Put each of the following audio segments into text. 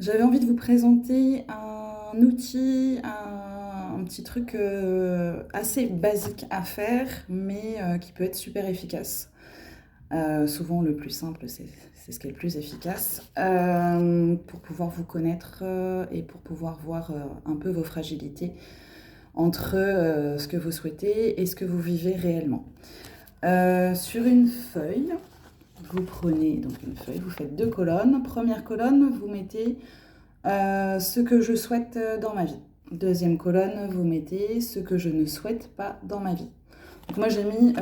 J'avais envie de vous présenter un outil, un petit truc assez basique à faire, mais qui peut être super efficace. Souvent, le plus simple, c'est ce qui est le plus efficace pour pouvoir vous connaître et pour pouvoir voir un peu vos fragilités entre ce que vous souhaitez et ce que vous vivez réellement. Sur une feuille, vous prenez donc une feuille, vous faites deux colonnes. Première colonne, vous mettez ce que je souhaite dans ma vie. Deuxième colonne, vous mettez ce que je ne souhaite pas dans ma vie. Donc moi j'ai mis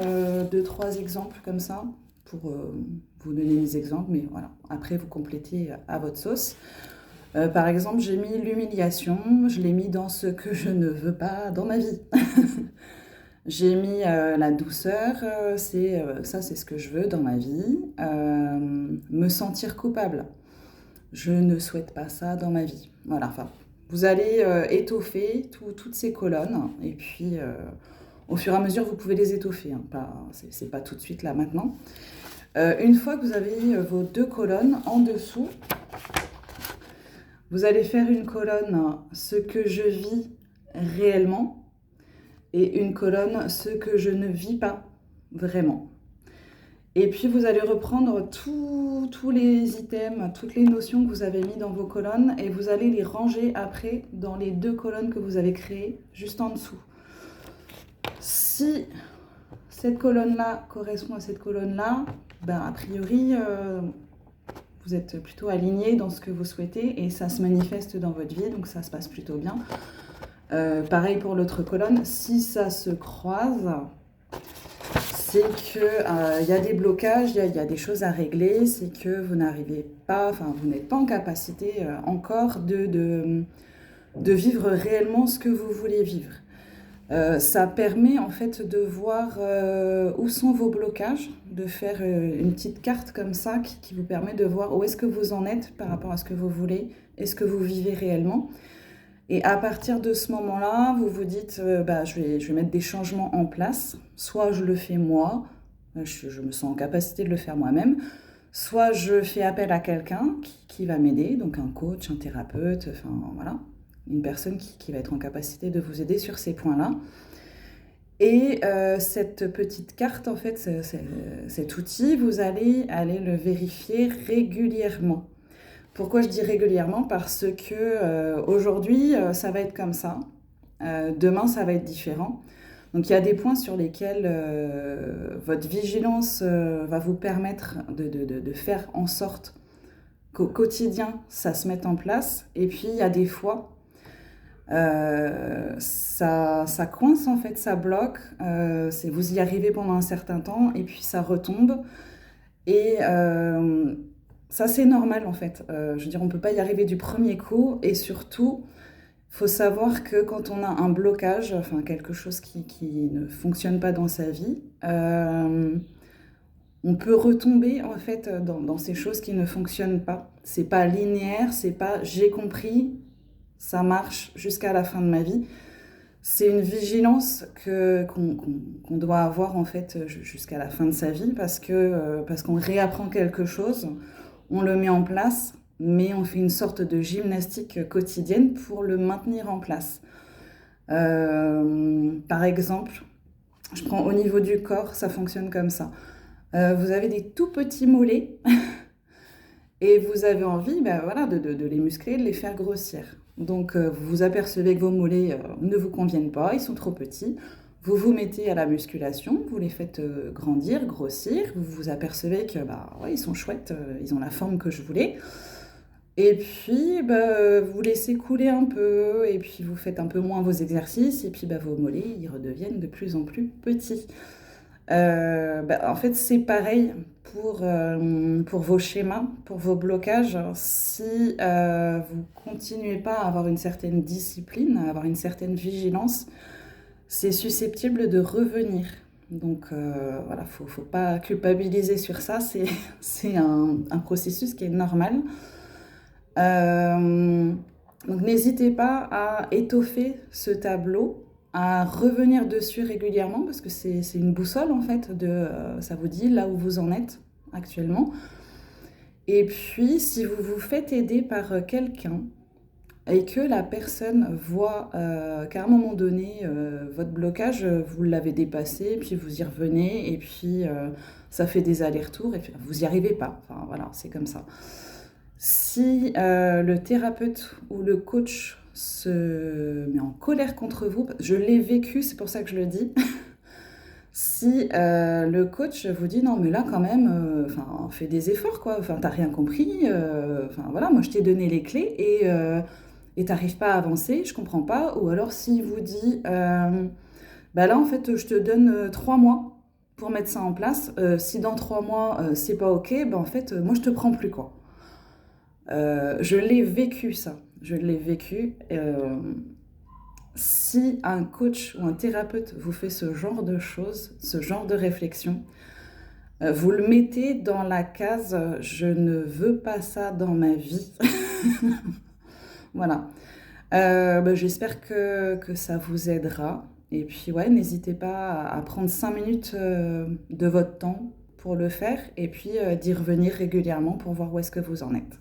deux, trois exemples comme ça pour vous donner des exemples, mais voilà. Après vous complétez à votre sauce. Par exemple, j'ai mis l'humiliation, je l'ai mis dans ce que je ne veux pas dans ma vie. J'ai mis la douceur, ça c'est ce que je veux dans ma vie. Me sentir coupable. Je ne souhaite pas ça dans ma vie. Voilà, enfin, vous allez étoffer toutes ces colonnes et puis au fur et à mesure vous pouvez les étoffer, hein, c'est pas tout de suite là maintenant. Une fois que vous avez vos deux colonnes en dessous, vous allez faire une colonne ce que je vis réellement et une colonne ce que je ne vis pas vraiment. Et puis vous allez reprendre tous les items, toutes les notions que vous avez mis dans vos colonnes et vous allez les ranger après dans les deux colonnes que vous avez créées juste en dessous. Si cette colonne-là correspond à cette colonne-là, ben a priori vous êtes plutôt aligné dans ce que vous souhaitez et ça se manifeste dans votre vie, donc ça se passe plutôt bien. Pareil pour l'autre colonne, si ça se croise, c'est qu'il y a des blocages, il y a des choses à régler, c'est que vous n'arrivez pas, enfin vous n'êtes pas en capacité encore de vivre réellement ce que vous voulez vivre. Ça permet en fait de voir où sont vos blocages, de faire une petite carte comme ça qui vous permet de voir où est-ce que vous en êtes par rapport à ce que vous voulez et ce que vous vivez réellement. Et à partir de ce moment-là, vous vous dites, je vais mettre des changements en place. Soit je le fais moi, je me sens en capacité de le faire moi-même. Soit je fais appel à quelqu'un qui va m'aider, donc un coach, un thérapeute, enfin voilà, une personne qui va être en capacité de vous aider sur ces points-là. Et cette petite carte, en fait, cet outil, vous allez aller le vérifier régulièrement. Pourquoi je dis régulièrement? Parce que aujourd'hui, ça va être comme ça. Demain, ça va être différent. Donc, il y a des points sur lesquels votre vigilance va vous permettre de faire en sorte qu'au quotidien, ça se mette en place. Et puis, il y a des fois, ça coince, en fait, ça bloque. Vous y arrivez pendant un certain temps et puis ça retombe. Et ça, c'est normal en fait. Je veux dire, on ne peut pas y arriver du premier coup. Et surtout, il faut savoir que quand on a un blocage, enfin quelque chose qui ne fonctionne pas dans sa vie, on peut retomber en fait dans ces choses qui ne fonctionnent pas. C'est pas linéaire, c'est pas j'ai compris, ça marche jusqu'à la fin de ma vie. C'est une vigilance qu'on doit avoir en fait jusqu'à la fin de sa vie parce qu'on réapprend quelque chose, on le met en place, mais on fait une sorte de gymnastique quotidienne pour le maintenir en place. Par exemple, je prends au niveau du corps, ça fonctionne comme ça. Vous avez des tout petits mollets et vous avez envie voilà, de les muscler, de les faire grossir. Donc vous vous apercevez que vos mollets ne vous conviennent pas, ils sont trop petits. Vous vous mettez à la musculation, vous les faites grandir, grossir. Vous vous apercevez que ouais, ils sont chouettes, ils ont la forme que je voulais. Et puis vous laissez couler un peu, et puis vous faites un peu moins vos exercices, et puis vos mollets ils redeviennent de plus en plus petits. En fait, c'est pareil pour vos schémas, pour vos blocages. Si vous continuez pas à avoir une certaine discipline, à avoir une certaine vigilance, c'est susceptible de revenir. Donc voilà, faut pas culpabiliser sur ça. C'est un processus qui est normal. Euh, donc n'hésitez pas à étoffer ce tableau, à revenir dessus régulièrement parce que c'est une boussole en fait ça vous dit là où vous en êtes actuellement. Et puis, si vous vous faites aider par quelqu'un et que la personne voit qu'à un moment donné, votre blocage, vous l'avez dépassé, puis vous y revenez, et puis ça fait des allers-retours, et puis vous n'y arrivez pas. Enfin voilà, c'est comme ça. Si le thérapeute ou le coach se met en colère contre vous, je l'ai vécu, c'est pour ça que je le dis. Si le coach vous dit non mais là quand même, enfin fais des efforts quoi, enfin t'as rien compris, enfin voilà, moi je t'ai donné les clés et t'arrives pas à avancer, je comprends pas. Ou alors s'il vous dit bah là en fait je te donne 3 mois pour mettre ça en place, si dans 3 mois c'est pas ok, bah en fait moi je te prends plus quoi. Je l'ai vécu ça, je l'ai vécu. Si un coach ou un thérapeute vous fait ce genre de choses, ce genre de réflexion, vous le mettez dans la case je ne veux pas ça dans ma vie. Voilà. Bah, j'espère que ça vous aidera. Et puis, ouais, n'hésitez pas à prendre 5 minutes de votre temps pour le faire et puis d'y revenir régulièrement pour voir où est-ce que vous en êtes.